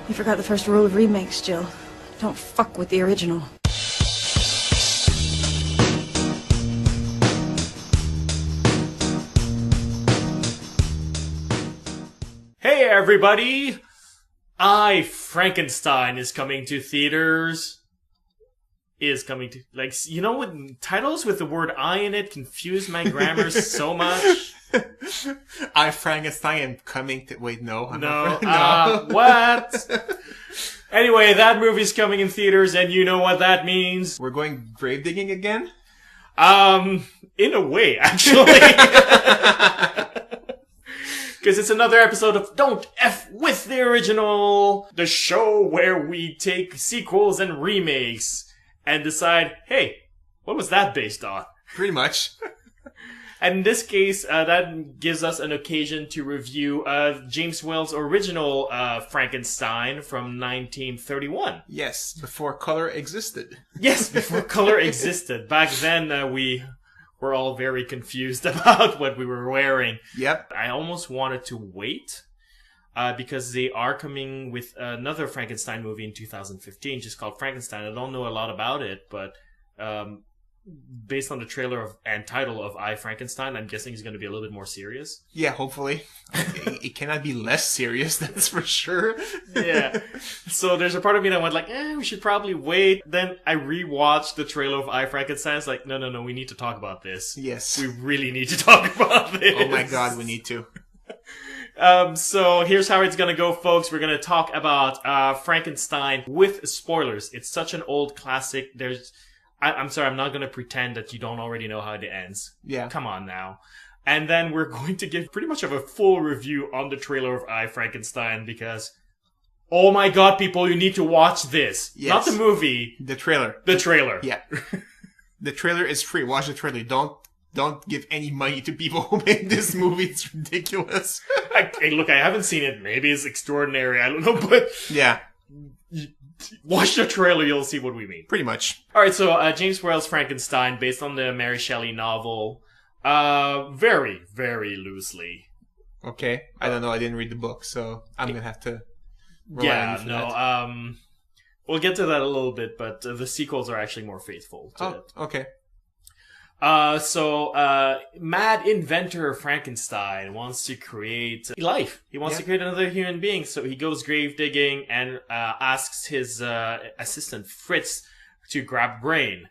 You forgot the first rule of remakes, Jill. Don't fuck with the original. Hey everybody! I, Frankenstein, is coming to theaters. Is coming to, like, you know what, titles with the word I in it confuse my grammar so much. I, Frankenstein, am coming to, wait, no. What? Anyway, that movie's coming in theaters, and you know what that means. We're going grave digging again? In a way, actually. Because it's another episode of Don't F With The Original, the show where we take sequels and remakes and decide, hey, what was that based on? Pretty much. And in this case, that gives us an occasion to review James Whale's original Frankenstein from 1931. Yes, before color existed. Yes, before color existed. Back then, we were all very confused about what we were wearing. Yep. I almost wanted to wait because they are coming with another Frankenstein movie in 2015, just called Frankenstein. I don't know a lot about it, but based on the trailer and title of I, Frankenstein, I'm guessing it's going to be a little bit more serious. Yeah, hopefully. It cannot be less serious, that's for sure. Yeah. So there's a part of me that went like, we should probably wait. Then I rewatched the trailer of I, Frankenstein. It's like, no, we need to talk about this. Yes. We really need to talk about this. Oh my god, we need to. So here's how it's gonna go, folks. We're gonna talk about Frankenstein with spoilers. It's such an old classic. I'm sorry, I'm not gonna pretend that you don't already know how it ends. Yeah. Come on now. And then we're going to give pretty much of a full review on the trailer of I, Frankenstein, because, oh my god, people, you need to watch this. Yes. Not the movie. The trailer. The trailer. Yeah. The trailer is free. Watch the trailer. Don't give any money to people who made this movie. It's ridiculous. Hey, look, I haven't seen it. Maybe it's extraordinary. I don't know, but yeah. Watch the trailer, you'll see what we mean. Pretty much. Alright, so James Whale's Frankenstein, based on the Mary Shelley novel, very, very loosely. Okay. I don't know, I didn't read the book, so I'm gonna have to rely on you for that. We'll get to that a little bit, but the sequels are actually more faithful to it. Okay. So mad inventor Frankenstein wants to create life. He wants to create another human being. So he goes grave digging and asks his assistant Fritz to grab brain.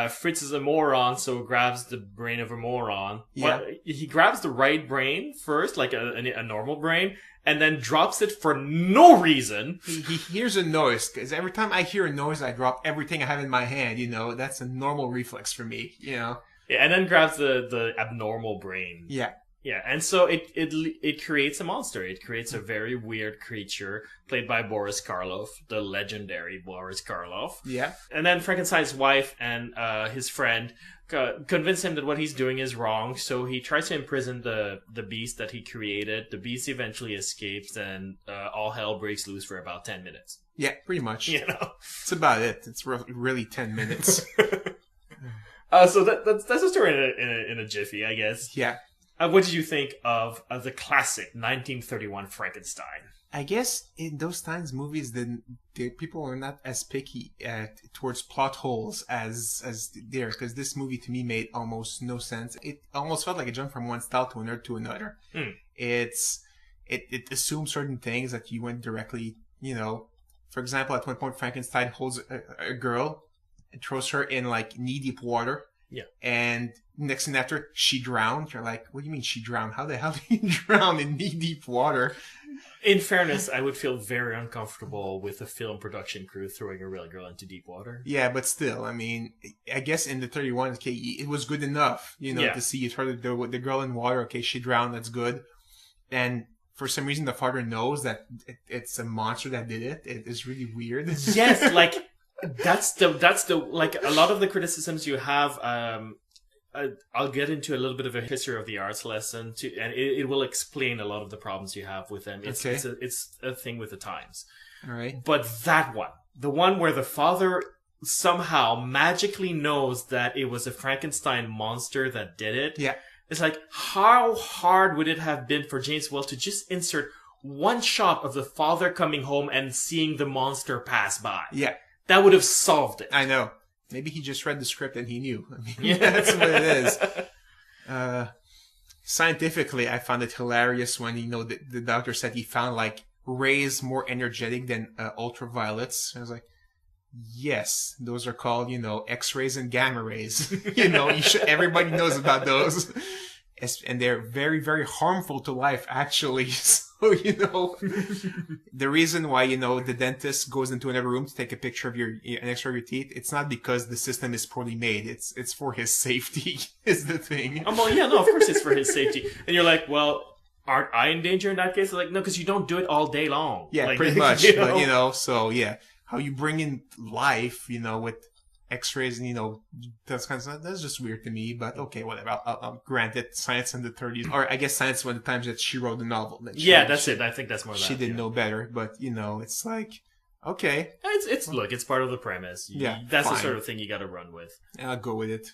Fritz is a moron, so grabs the brain of a moron. Yeah. Well, he grabs the right brain first, like a normal brain, and then drops it for no reason. He hears a noise, because every time I hear a noise, I drop everything I have in my hand, you know. That's a normal reflex for me, you know. Yeah, and then grabs the abnormal brain. Yeah. Yeah, and so it creates a monster. It creates a very weird creature played by Boris Karloff, the legendary Boris Karloff. Yeah. And then Frankenstein's wife and his friend convince him that what he's doing is wrong, so he tries to imprison the beast that he created. The beast eventually escapes, and all hell breaks loose for about 10 minutes. Yeah, pretty much. You know? It's about it. It's really 10 minutes. So that's a story in a jiffy, I guess. Yeah. What did you think of the classic 1931 Frankenstein? I guess in those times, movies, the people were not as picky towards plot holes as there, because this movie to me made almost no sense. It almost felt like a jump from one style to another. It assumes certain things that you went directly, you know. For example, at one point, Frankenstein holds a girl and throws her in like knee-deep water. Yeah. And next thing after, she drowned. You're like, what do you mean she drowned? How the hell do you drown in knee-deep water? In fairness, I would feel very uncomfortable with a film production crew throwing a real girl into deep water. Yeah, but still, I mean, I guess in the 31, okay, it was good enough, you know, to see you throw the girl in water. Okay, she drowned. That's good. And for some reason, the father knows that it's a monster that did it. It is really weird. Yes, like that's the like a lot of the criticisms you have. I'll get into a little bit of a history of the arts lesson too, and it will explain a lot of the problems you have with them. It's a thing with the times. All right. But that one, the one where the father somehow magically knows that it was a Frankenstein monster that did it. Yeah. It's like, how hard would it have been for James Whale to just insert one shot of the father coming home and seeing the monster pass by. Yeah. That would have solved it. I know. Maybe he just read the script and he knew. I mean, Yeah. that's what it is. Scientifically, I found it hilarious when, the doctor said he found, like, rays more energetic than ultraviolets. I was like, yes, those are called, X-rays and gamma rays. Everybody knows about those. And they're very, very harmful to life, actually. So, the reason why, the dentist goes into another room to take a picture of an X-ray of your teeth, it's not because the system is poorly made. It's for his safety, is the thing. Well, yeah, no, of course it's for his safety. And you're like, well, aren't I in danger in that case? Like, no, because you don't do it all day long. Yeah, like, pretty much. But, so, yeah. How you bring in life, with X-rays and, that's kind of stuff, that's just weird to me. But okay, whatever. I'll grant it. Science in the 30s. Or I guess science was the times that she wrote the novel. That's it. I think that's more she didn't know better. But, it's like, okay. Look, it's part of the premise. Yeah, that's fine. the sort of thing you got to run with. I'll go with it.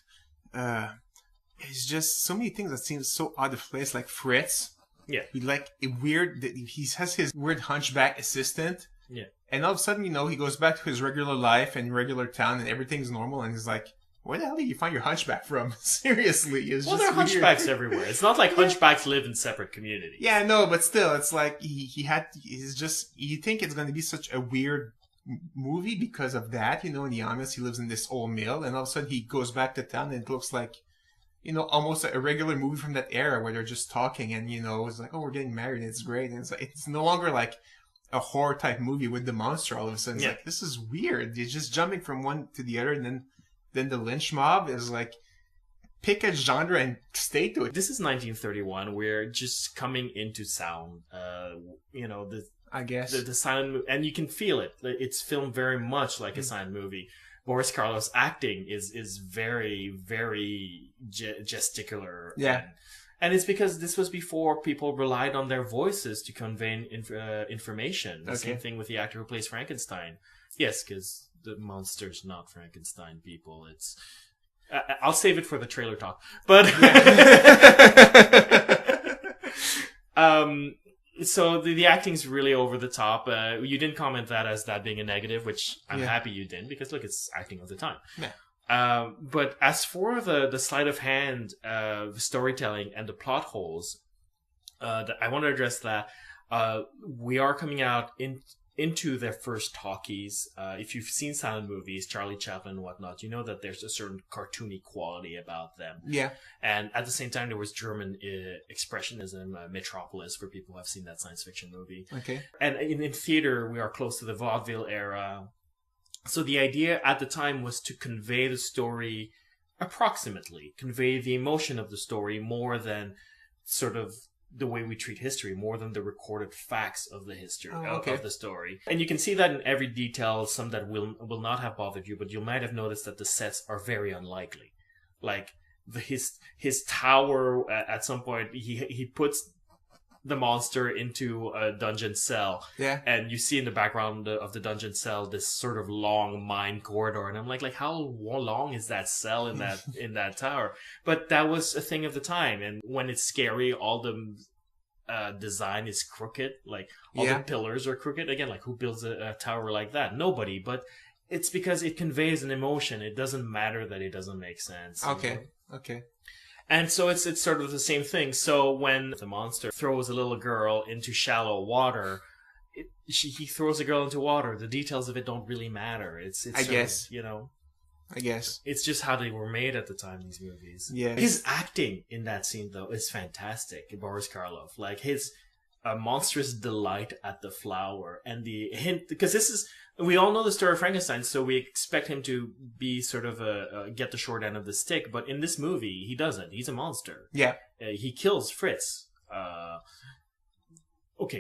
It's just so many things that seem so out of place, like Fritz. Yeah. He he has his weird hunchback assistant. Yeah. And all of a sudden, he goes back to his regular life and regular town and everything's normal. And he's like, where the hell did you find your hunchback from? Seriously. It's well, just there are hunchbacks everywhere. It's not like hunchbacks live in separate communities. Yeah, no, but still, it's like you think it's going to be such a weird movie because of that. In the honest, he lives in this old mill and all of a sudden he goes back to town and it looks like, almost a regular movie from that era where they're just talking and, it's like, oh, we're getting married. And it's great. And it's no longer like a horror type movie with the monster all of a sudden. It's like, this is weird. You're just jumping from one to the other, and then the lynch mob is like, pick a genre and stay to it. This is 1931. We're just coming into sound. I guess the silent movie, and you can feel it. It's filmed very much like a silent movie. Boris Karloff's acting is very, very gesticular. Yeah. And it's because this was before people relied on their voices to convey information. The same thing with the actor who plays Frankenstein. Yes, because the monster's not Frankenstein, people. It's... I'll save it for the trailer talk. But... So the acting's really over the top. You didn't comment that as that being a negative, which I'm happy you didn't, because look, it's acting of the time. Yeah. But as for the sleight of hand, storytelling and the plot holes, I want to address that. We are coming out into their first talkies. If you've seen silent movies, Charlie Chaplin and whatnot, you know that there's a certain cartoony quality about them. Yeah. And at the same time, there was German expressionism, Metropolis, for people who have seen that science fiction movie. Okay. And in theater, we are close to the vaudeville era. So the idea at the time was to convey the story approximately, convey the emotion of the story more than sort of the way we treat history, more than the recorded facts of the history of the story. And you can see that in every detail, some that will not have bothered you, but you might have noticed that the sets are very unlikely. Like his tower at some point, he puts the monster into a dungeon cell. Yeah. And you see in the background of the dungeon cell this sort of long mine corridor, and I'm like how long is that cell in that tower? But that was a thing of the time, and when it's scary, all the design is crooked, like all the pillars are crooked. Again, like who builds a tower like that? Nobody. But it's because it conveys an emotion. It doesn't matter that it doesn't make sense. Okay. Okay. And so it's sort of the same thing. So when the monster throws a little girl into shallow water, he throws a girl into water. The details of it don't really matter. It's I guess. I guess. It's just how they were made at the time, these movies. Yeah. His acting in that scene, though, is fantastic. Boris Karloff. Like, his monstrous delight at the flower and the hint, because this is... We all know the story of Frankenstein, so we expect him to be sort of get the short end of the stick. But in this movie, he doesn't. He's a monster. Yeah. He kills Fritz.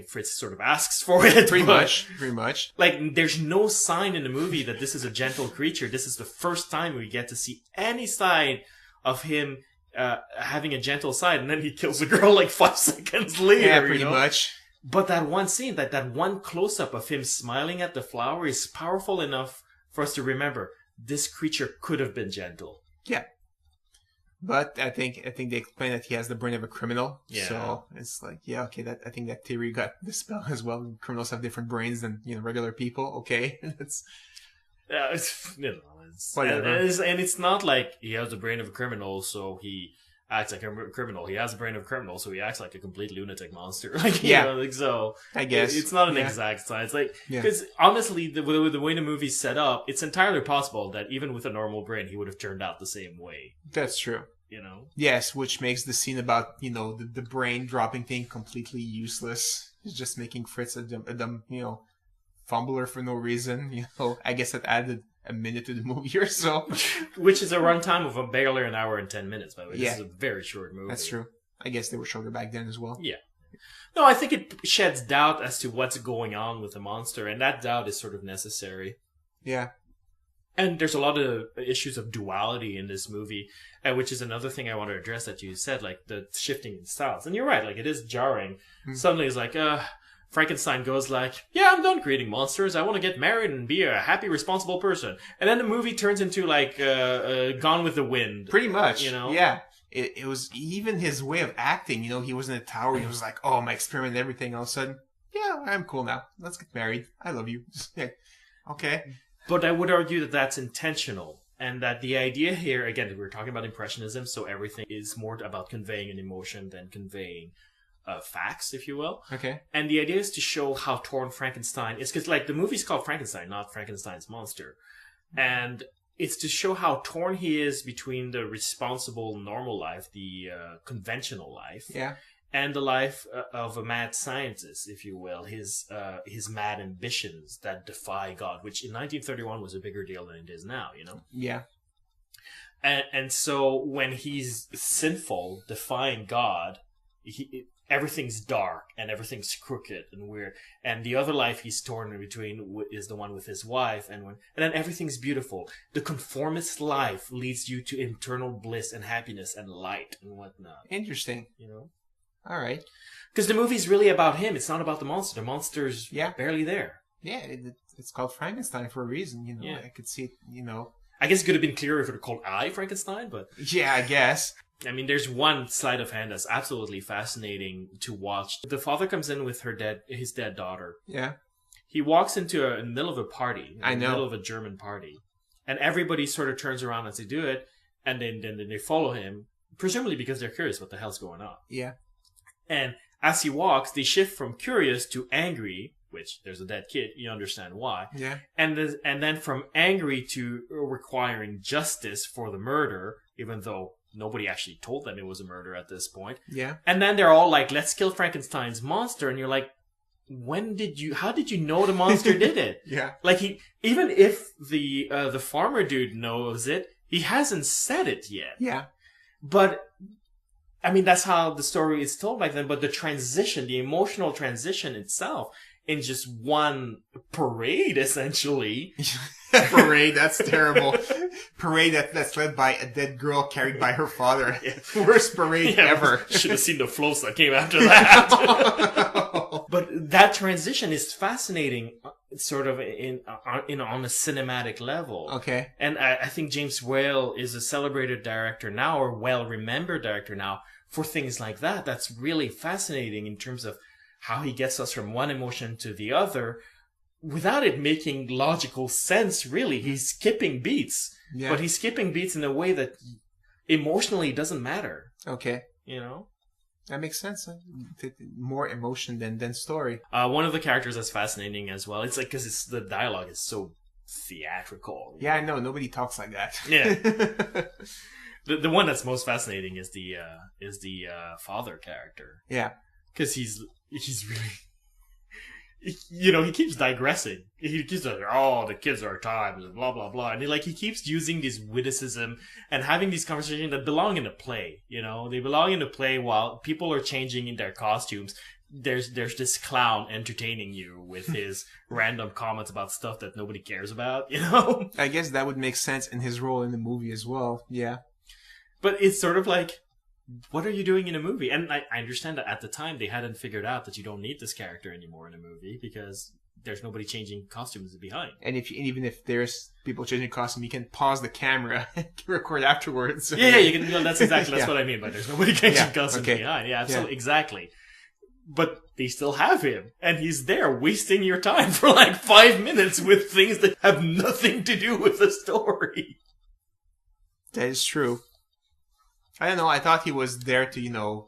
Fritz sort of asks for it. Pretty much. Like, there's no sign in the movie that this is a gentle creature. This is the first time we get to see any sign of him having a gentle side. And then he kills a girl like 5 seconds later. Yeah, pretty much. But that one scene, that one close-up of him smiling at the flower is powerful enough for us to remember this creature could have been gentle. Yeah. But I think they explain that he has the brain of a criminal. Yeah. So it's like, yeah, okay, I think that theory got dispelled as well. Criminals have different brains than regular people. Okay, that's whatever. And it's not like he has the brain of a criminal, so he acts like a criminal. He has the brain of a criminal, so he acts like a complete lunatic monster. Like, so I guess it's not an exact science. Like, because honestly, the way the movie's set up, it's entirely possible that even with a normal brain, he would have turned out the same way. That's true. Yes, which makes the scene about the brain dropping thing completely useless. He's just making Fritz a dumb fumbler for no reason. I guess it added a minute to the movie or so. Which is a runtime of barely an hour and 10 minutes, by the way. This is a very short movie. That's true. I guess they were shorter back then as well. Yeah. No, I think it sheds doubt as to what's going on with the monster, and that doubt is sort of necessary. Yeah. And there's a lot of issues of duality in this movie, which is another thing I want to address that you said, like the shifting in styles. And you're right, like it is jarring. Suddenly it's like, Frankenstein goes like, yeah, I'm done creating monsters. I want to get married and be a happy, responsible person. And then the movie turns into like Gone with the Wind. Pretty much, Yeah. It was even his way of acting. He was in a tower. He was like, oh, my experiment and everything. All of a sudden, yeah, I'm cool now. Let's get married. I love you. Okay. But I would argue that that's intentional. And that the idea here, again, we're talking about Impressionism, so everything is more about conveying an emotion than conveying facts, if you will. Okay. And the idea is to show how torn Frankenstein is, because like the movie's called Frankenstein, not Frankenstein's monster. And it's to show how torn he is between the responsible, normal life, the conventional life, and the life of a mad scientist, if you will, his mad ambitions that defy God, which in 1931 was a bigger deal than it is now, Yeah. And so when he's sinful, defying God, everything's dark and everything's crooked and weird. And the other life he's torn in between is the one with his wife, and then everything's beautiful. The conformist life leads you to internal bliss and happiness and light and whatnot. Interesting. All right. Because the movie's really about him. It's not about the monster. The monster's barely there. Yeah, it's called Frankenstein for a reason. I could see it. I guess it could have been clearer if it were called I, Frankenstein, but... Yeah, I guess. I mean, there's one sleight of hand that's absolutely fascinating to watch. The father comes in with his dead daughter. Yeah. He walks in the middle of a party. I know. In the middle of a German party. And everybody sort of turns around as they do it, and then they follow him, presumably because they're curious what the hell's going on. Yeah. And as he walks, they shift from curious to angry, which there's a dead kid, you understand why. Yeah. And then from angry to requiring justice for the murder, even though nobody actually told them it was a murder at this point. Yeah. And then they're all like, let's kill Frankenstein's monster. And you're like, how did you know the monster did it? Yeah. Like even if the farmer dude knows it, he hasn't said it yet. Yeah. But, I mean, that's how the story is told back then. But the transition, the emotional transition itself, in just one parade, essentially. Parade, that's terrible. Parade that's led by a dead girl carried by her father. Worst parade ever. Should have seen the floats that came after that. But that transition is fascinating, sort of on a cinematic level. Okay. And I think James Whale is a celebrated director now, or well-remembered director now, for things like that. That's really fascinating in terms of how he gets us from one emotion to the other without it making logical sense, really. He's skipping beats, but he's skipping beats in a way that emotionally doesn't matter. Okay. That makes sense. More emotion than story. One of the characters that's fascinating as well, it's like, because the dialogue is so theatrical. Yeah, I know. Nobody talks like that. Yeah. The one that's most fascinating is the father character. Yeah. Because he's really, he keeps digressing. He keeps like, oh, the kids are times and blah, blah, blah. And he keeps using this witticism and having these conversations that belong in a play. They belong in a play while people are changing in their costumes. There's this clown entertaining you with his random comments about stuff that nobody cares about, I guess that would make sense in his role in the movie as well. Yeah. But it's sort of like, what are you doing in a movie? And I understand that at the time they hadn't figured out that you don't need this character anymore in a movie because there's nobody changing costumes behind. And even if there's people changing costume, you can pause the camera and record afterwards. Yeah, you can. That's exactly what I mean by there's nobody changing costumes okay. behind. Yeah, absolutely, exactly. But they still have him, and he's there wasting your time for like 5 minutes with things that have nothing to do with the story. That is true. I don't know. I thought he was there to,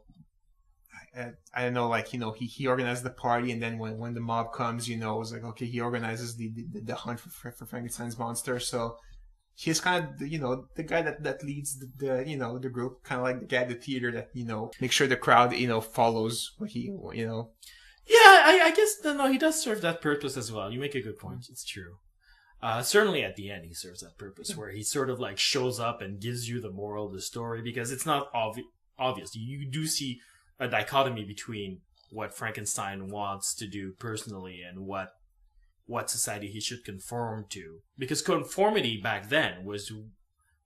I don't know, like, he organized the party, and then when the mob comes, it was like, okay, he organizes the hunt for Frankenstein's monster. So he's kind of, the guy that leads the group, kind of like the guy at the theater that, make sure the crowd, follows what he. Yeah, I guess, no, he does serve that purpose as well. You make a good point. It's true. Certainly at the end, he serves that purpose, where he sort of like shows up and gives you the moral of the story, because it's not obvious. You do see a dichotomy between what Frankenstein wants to do personally and what society he should conform to. Because conformity back then was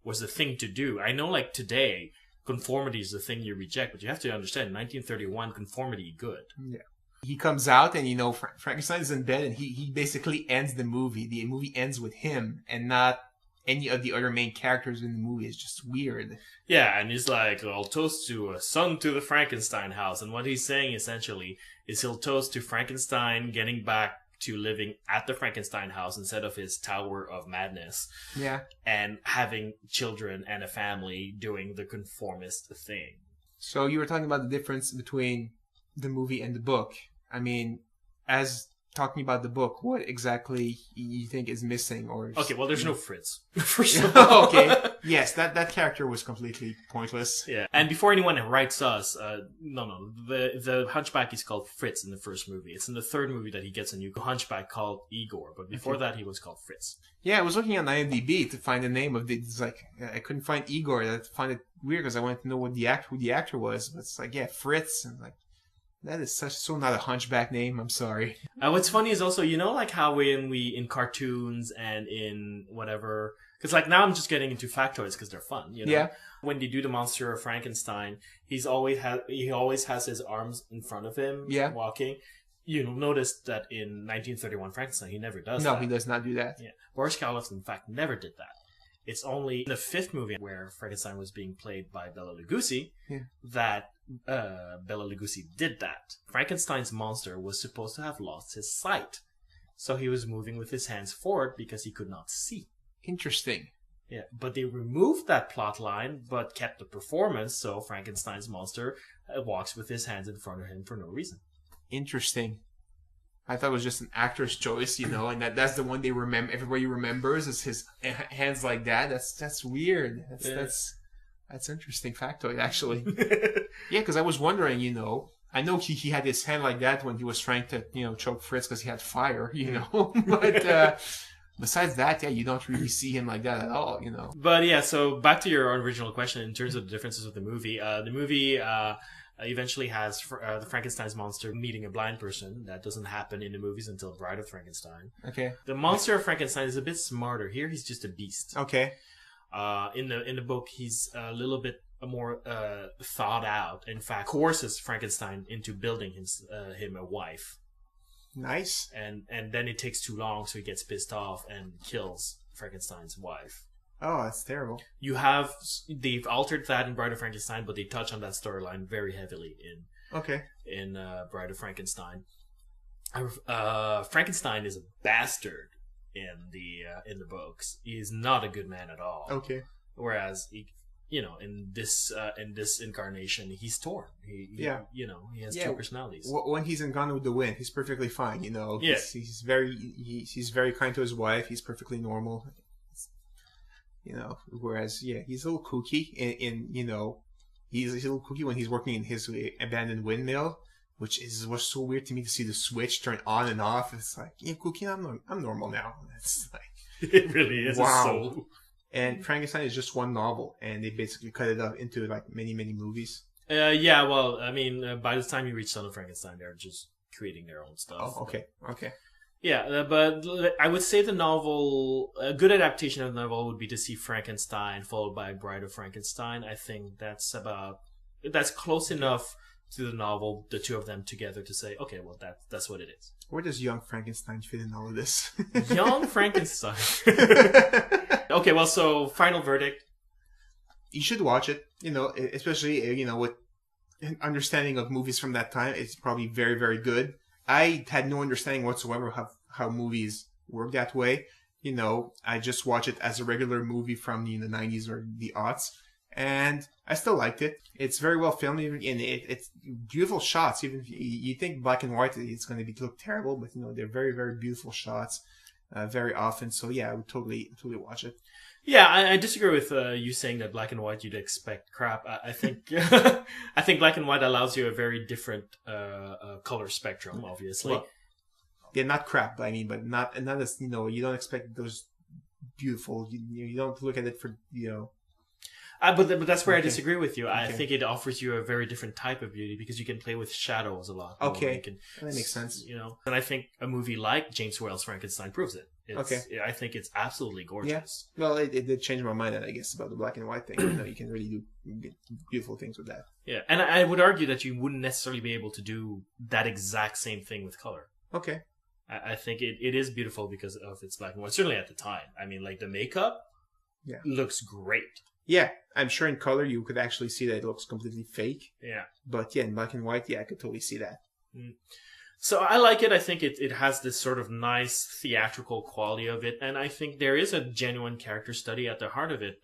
the thing to do. I know, like, today, conformity is the thing you reject, but you have to understand, in 1931, conformity good. Yeah. He comes out and, Frankenstein's in bed, and he basically ends the movie. The movie ends with him and not any of the other main characters in the movie. It's just weird. Yeah, and he's like, I'll toast to a son to the Frankenstein house. And what he's saying, essentially, is he'll toast to Frankenstein getting back to living at the Frankenstein house instead of his Tower of Madness. Yeah. And having children and a family doing the conformist thing. So you were talking about the difference between the movie and the book. I mean, as talking about the book, what exactly you think is missing? Okay, well, there's no Fritz. First of all. Okay. Yes, that character was completely pointless. Yeah. And before anyone writes us, the Hunchback is called Fritz in the first movie. It's in the third movie that he gets a new Hunchback called Igor, but before that he was called Fritz. Yeah, I was looking on IMDb to find the name of it's like, I couldn't find Igor. I found it weird because I wanted to know who the actor was. But it's like, yeah, Fritz, and like, that is so not a Hunchback name. I'm sorry. What's funny is also, like how in cartoons and in whatever, because like now I'm just getting into factoids because they're fun. Yeah. When they do the Monster of Frankenstein, he always has his arms in front of him. Yeah. Walking. You'll notice that in 1931 Frankenstein, he never does that. No, he does not do that. Yeah. Boris Karloff, in fact, never did that. It's only in the fifth movie where Frankenstein was being played by Bela Lugosi that Bela Lugosi did that. Frankenstein's monster was supposed to have lost his sight. So he was moving with his hands forward because he could not see. Interesting. Yeah, but they removed that plot line but kept the performance, so Frankenstein's monster walks with his hands in front of him for no reason. Interesting. I thought it was just an actor's choice, and that's the one everybody remembers is his hands like that. That's weird. That's interesting factoid, actually. Yeah, because I was wondering, I know he had his hand like that when he was trying to, choke Fritz because he had fire, but besides that, you don't really see him like that at all, But yeah, so back to your original question in terms of the differences of the movie. The movie eventually has the Frankenstein's monster meeting a blind person. That doesn't happen in the movies until Bride of Frankenstein. Okay. The monster of Frankenstein is a bit smarter. Here, he's just a beast. Okay. In the book, he's a little bit more thought out. In fact, coerces Frankenstein into building him a wife. Nice. And then it takes too long, so he gets pissed off and kills Frankenstein's wife. Oh, that's terrible. They've altered that in Bride of Frankenstein, but they touch on that storyline very heavily in Bride of Frankenstein. Frankenstein is a bastard in the books. He's not a good man at all. Okay. Whereas in this incarnation, he's torn. He has two personalities. When he's in Gone with the Wind, he's perfectly fine. He's very kind to his wife. He's perfectly normal. Whereas he's a little kooky he's a little kooky when he's working in his abandoned windmill, which was so weird to me to see the switch turn on and off. It's like, kooky, I'm normal now. It's like, it really is. Wow. And Frankenstein is just one novel, and they basically cut it up into like many, many movies. Yeah, well, I mean, by the time you reach Son of Frankenstein, they're just creating their own stuff. Oh, okay. Yeah, but I would say a good adaptation of the novel would be to see Frankenstein followed by Bride of Frankenstein. I think that's close enough to the novel, the two of them together, to say, okay, well, that's what it is. Where does young Frankenstein fit in all of this? Young Frankenstein. Okay, well, so final verdict. You should watch it. Especially with an understanding of movies from that time. It's probably very, very good. I had no understanding whatsoever of how movies work that way. I just watch it as a regular movie from the 90s or the aughts. And I still liked it. It's very well filmed, and it's beautiful shots. Even if you think black and white, it's going to look terrible, but they're very, very beautiful shots, very often. So yeah, I would totally watch it. Yeah, I disagree with you saying that black and white you'd expect crap. I think I think black and white allows you a very different color spectrum. Obviously, well, yeah, not crap. But not as you don't expect those beautiful. You don't look at it for But that's where I disagree with you. I Okay. think it offers you a very different type of beauty because you can play with shadows a lot. Okay. You can, That makes sense. And I think a movie like James Whale's Frankenstein proves it. Okay. I think it's absolutely gorgeous. Well, it did change my mind, I guess, about the black and white thing. You can really do beautiful things with that. Yeah, and I would argue that you wouldn't necessarily be able to do that exact same thing with color. Okay. I think it is beautiful because of its black and white. Certainly at the time. I mean, like the makeup looks great. Yeah, I'm sure in color you could actually see that it looks completely fake. Yeah. But yeah, in black and white, I could totally see that. So I like it. I think it has this sort of nice theatrical quality of it. And I think there is a genuine character study at the heart of it.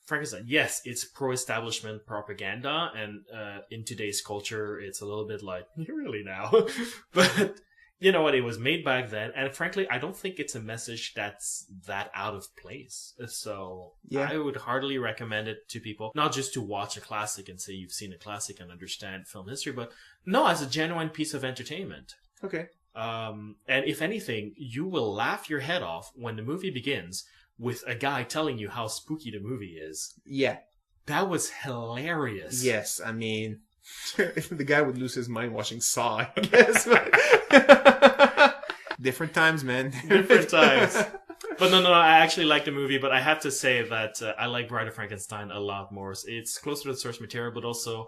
Frankenstein, yes, it's pro-establishment propaganda. And in today's culture, it's a little bit like, really now? But you know what? It was made back then. And frankly, I don't think it's a message that's that out of place. So I would heartily recommend it to people, not just to watch a classic and say you've seen a classic and understand film history, but no, as a genuine piece of entertainment. Okay. And if anything, you will laugh your head off when the movie begins with a guy telling you how spooky the movie is. Yeah. That was hilarious. Yes, I mean, the guy would lose his mind watching Saw, I guess. Different times, man. Different times. But no, I actually like the movie, but I have to say that I like Bride of Frankenstein a lot more. It's closer to the source material, but also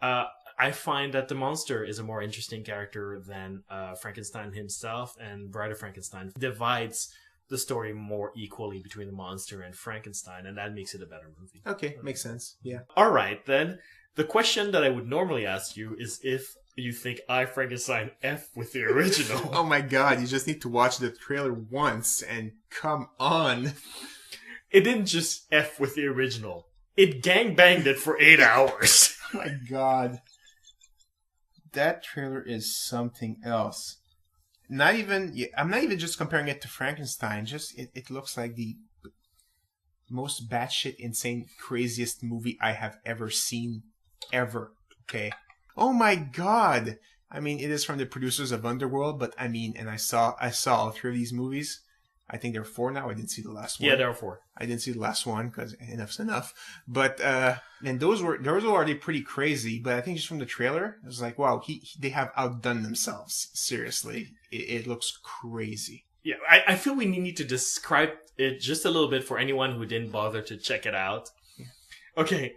I find that the monster is a more interesting character than Frankenstein himself, and Bride of Frankenstein divides the story more equally between the monster and Frankenstein, and that makes it a better movie. Okay, makes sense. Yeah. All right, then. The question that I would normally ask you is if you think I, Frankenstein, F with the original. Oh my god, you just need to watch the trailer once and come on. It didn't just F with the original. It gangbanged it for 8 hours. Oh my god. That trailer is something else. I'm not even just comparing it to Frankenstein, just it looks like the most batshit insane, craziest movie I have ever seen. Ever. Okay. Oh my god. I mean, it is from the producers of Underworld, but I mean, and I saw all three of these movies. I think there are 4 now. I didn't see the last one. Yeah, there are 4. I didn't see the last one because enough's enough. But and those were already pretty crazy. But I think just from the trailer, it was like, wow, they have outdone themselves. Seriously, it looks crazy. Yeah, I feel we need to describe it just a little bit for anyone who didn't bother to check it out. Yeah. Okay,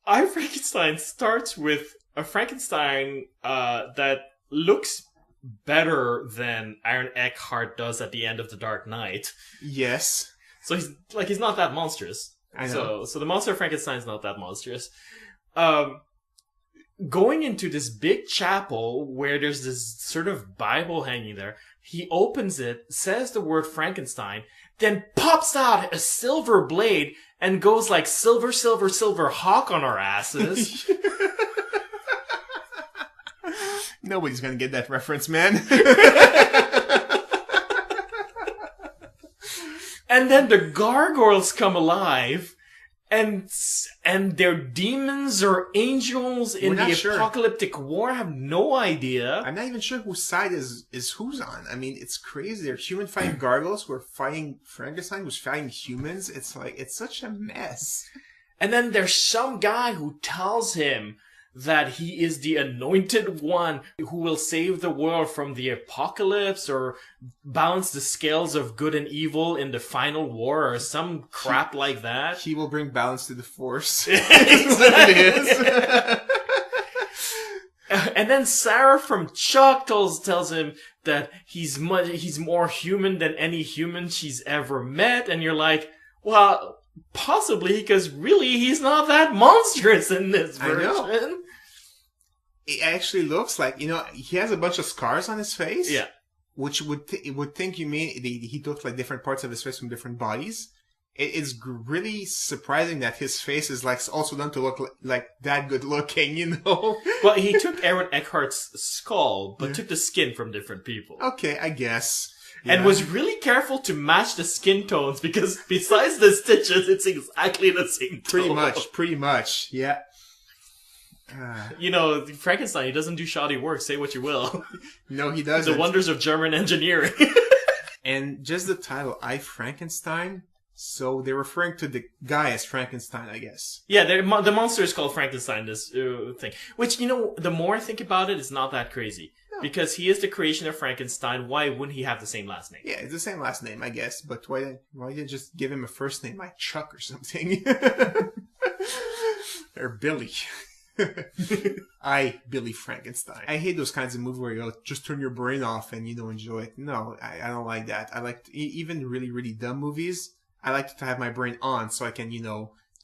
I, Frankenstein starts with a Frankenstein that looks better than Aaron Eckhart does at the end of The Dark Knight. Yes. So he's not that monstrous. I know. So the monster of Frankenstein is not that monstrous. Going into this big chapel where there's this sort of Bible hanging there, he opens it, says the word Frankenstein, then pops out a silver blade and goes like silver, silver, silver hawk on our asses. Nobody's gonna get that reference, man. And then the gargoyles come alive, and they're demons or angels in the apocalyptic war. I have no idea. I'm not even sure whose side is who's on. I mean, it's crazy. They're human fighting gargoyles who are fighting Frankenstein, who's fighting humans. It's like, it's such a mess. And then there's some guy who tells him that he is the anointed one who will save the world from the apocalypse or balance the scales of good and evil in the final war or some crap like that. He will bring balance to the force. Exactly. And then Sarah from Chuck tells him that he's more human than any human she's ever met. And you're like, well, possibly, because really he's not that monstrous in this version. I know. It actually looks like, he has a bunch of scars on his face. Yeah. Which would think you mean he took like different parts of his face from different bodies. It's really surprising that his face is like also done to look like that good looking, Well, he took Aaron Eckhart's skull, but took the skin from different people. Okay, I guess. Yeah. And was really careful to match the skin tones because besides the stitches, it's exactly the same tone. Pretty much, yeah. Frankenstein, he doesn't do shoddy work, say what you will. No, he doesn't. The wonders of German engineering. And just the title, I, Frankenstein, so they're referring to the guy as Frankenstein, I guess. Yeah, the monster is called Frankenstein, this thing. Which, the more I think about it, it's not that crazy. No. Because he is the creation of Frankenstein, why wouldn't he have the same last name? Yeah, it's the same last name, I guess, but why didn't you just give him a first name like Chuck or something? Or Billy. Billy Frankenstein. I hate those kinds of movies where you just turn your brain off and you don't enjoy it. No, I don't like that. I like even really, really dumb movies. I like to have my brain on so I can,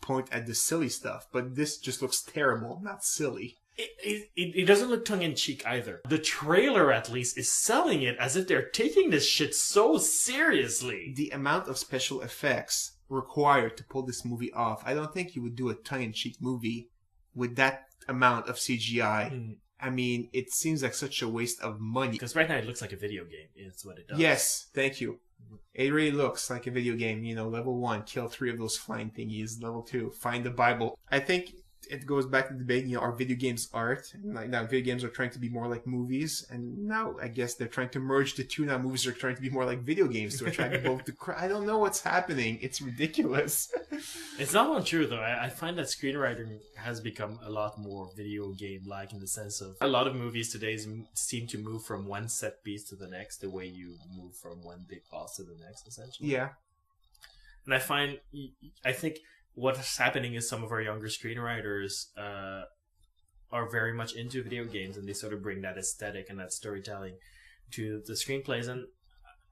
point at the silly stuff. But this just looks terrible, not silly. It doesn't look tongue-in-cheek either. The trailer, at least, is selling it as if they're taking this shit so seriously. The amount of special effects required to pull this movie off, I don't think you would do a tongue-in-cheek movie with that amount of CGI. I mean, it seems like such a waste of money. Because right now it looks like a video game. It's what it does. Yes, thank you. It really looks like a video game. Level 1, kill 3 of those flying thingies. Level 2, find the Bible. I think it goes back to the debate, are video games art? Like now, video games are trying to be more like movies, and now I guess they're trying to merge the two. Now movies are trying to be more like video games to attract both the crowd. I don't know what's happening. It's ridiculous. It's not untrue though. I find that screenwriting has become a lot more video game-like in the sense of a lot of movies today seem to move from one set piece to the next, the way you move from one big boss to the next, essentially. Yeah. And I think what's happening is some of our younger screenwriters are very much into video games, and they sort of bring that aesthetic and that storytelling to the screenplays. And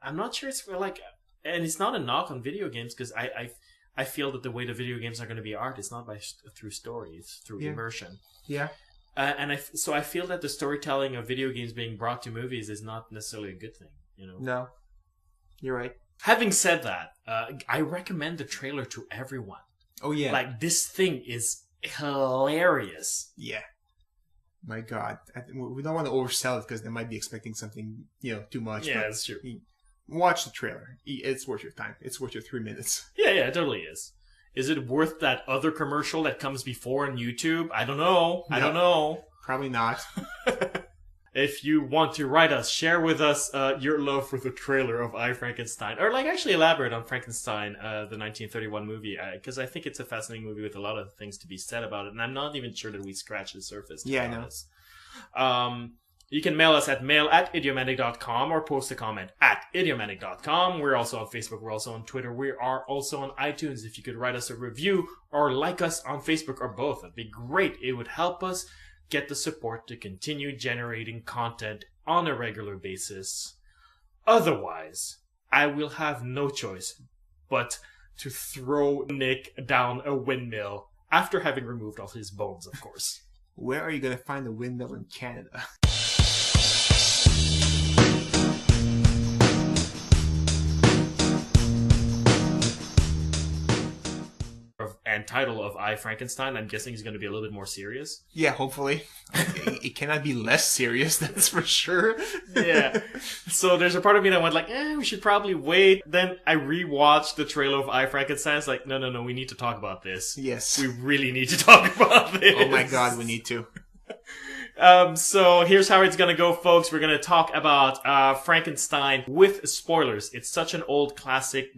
I'm not sure it's and it's not a knock on video games, because I feel that the way the video games are going to be art is not through story, it's through immersion. Yeah. So I feel that the storytelling of video games being brought to movies is not necessarily a good thing. No, you're right. Having said that, I recommend the trailer to everyone. Oh, yeah. This thing is hilarious. Yeah. My God. We don't want to oversell it because they might be expecting something, too much. Yeah, that's true. Watch the trailer. It's worth your time. It's worth your 3 minutes. Yeah, it totally is. Is it worth that other commercial that comes before on YouTube? I don't know. No, I don't know. Probably not. If you want to write us, share with us your love for the trailer of I, Frankenstein. Or actually elaborate on Frankenstein, the 1931 movie. Because I think it's a fascinating movie with a lot of things to be said about it. And I'm not even sure that we scratched the surface. Yeah, I know. You can mail us at mail@idiomatic.com or post a comment at idiomatic.com. We're also on Facebook. We're also on Twitter. We are also on iTunes. If you could write us a review or like us on Facebook or both, that'd be great. It would help us get the support to continue generating content on a regular basis. Otherwise, I will have no choice but to throw Nick down a windmill after having removed all his bones, of course. Where are you going to find a windmill in Canada? And title of I, Frankenstein, I'm guessing is going to be a little bit more serious. Yeah, hopefully. It cannot be less serious, that's for sure. Yeah. So there's a part of me that went we should probably wait. Then I rewatched the trailer of I, Frankenstein. It's no, we need to talk about this. Yes. We really need to talk about this. Oh my God, we need to. So here's how it's gonna go, folks. We're gonna talk about Frankenstein with spoilers. It's such an old classic.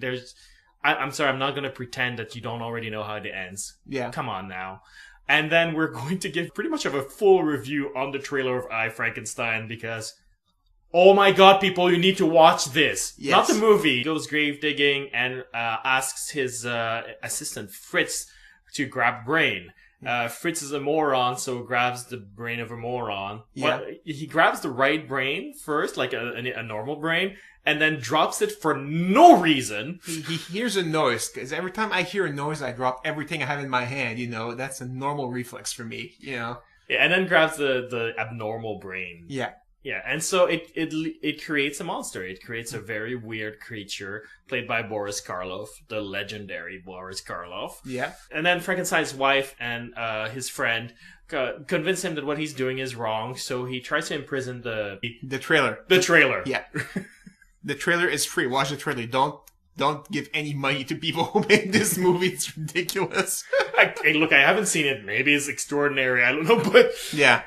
I'm sorry, I'm not going to pretend that you don't already know how it ends. Yeah. Come on now. And then we're going to give pretty much of a full review on the trailer of I, Frankenstein, because, oh my God, people, you need to watch this. Yes. Not the movie. He goes grave digging and asks his assistant, Fritz, to grab Brain. Fritz is a moron, so grabs the brain of a moron. Yeah. Well, he grabs the right brain first, like a normal brain, and then drops it for no reason. He hears a noise, because every time I hear a noise, I drop everything I have in my hand, you know? That's a normal reflex for me, you know? Yeah, and then grabs the abnormal brain. Yeah. Yeah, and so it creates a monster. It creates a very weird creature played by Boris Karloff, the legendary Boris Karloff. Yeah. And then Frankenstein's wife and his friend convince him that what he's doing is wrong, so he tries to imprison the trailer. The trailer. Yeah. The trailer is free. Watch the trailer. Don't give any money to people who made this movie. It's ridiculous. Hey, look, I haven't seen it. Maybe it's extraordinary. I don't know, but yeah.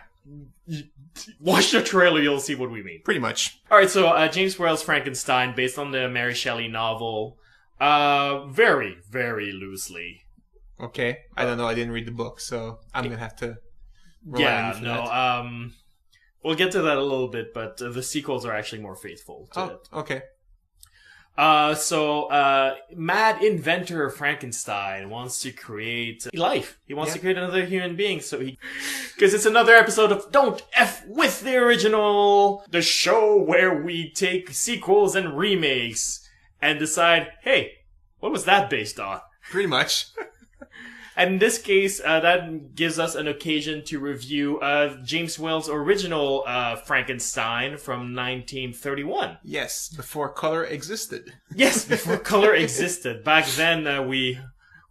Watch the trailer, you'll see what we mean. Pretty much. Alright, so James Whale's Frankenstein, based on the Mary Shelley novel, very, very loosely. Okay. I don't know, I didn't read the book, so I'm gonna have to rely on you for that. We'll get to that a little bit, but the sequels are actually more faithful to it. Okay. Mad inventor Frankenstein wants to create life. He wants to create another human being, because it's another episode of Don't F with the Original, the show where we take sequels and remakes and decide, hey, what was that based on? Pretty much. And in this case, that gives us an occasion to review James Whale's original Frankenstein from 1931. Yes, before color existed. Yes, before color existed. Back then, we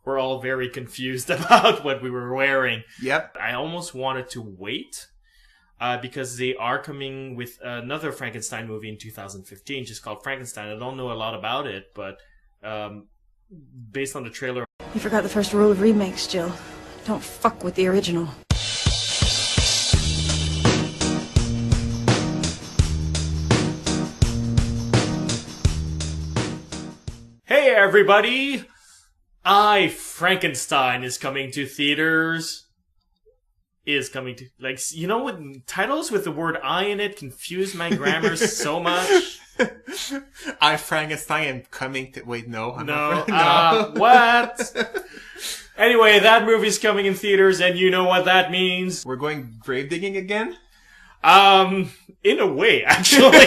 were all very confused about what we were wearing. Yep. I almost wanted to wait, because they are coming with another Frankenstein movie in 2015, just called Frankenstein. I don't know a lot about it, but based on the trailer... You forgot the first rule of remakes, Jill. Don't fuck with the original. Hey everybody! Frankenstein is coming to theaters. Is coming to... Like, you know what? Titles with the word I in it confuse my grammar so much. Frankenstein am coming to... Wait, no. No. What? Anyway, that movie's coming in theaters, and you know what that means. We're going grave digging again? In a way, actually.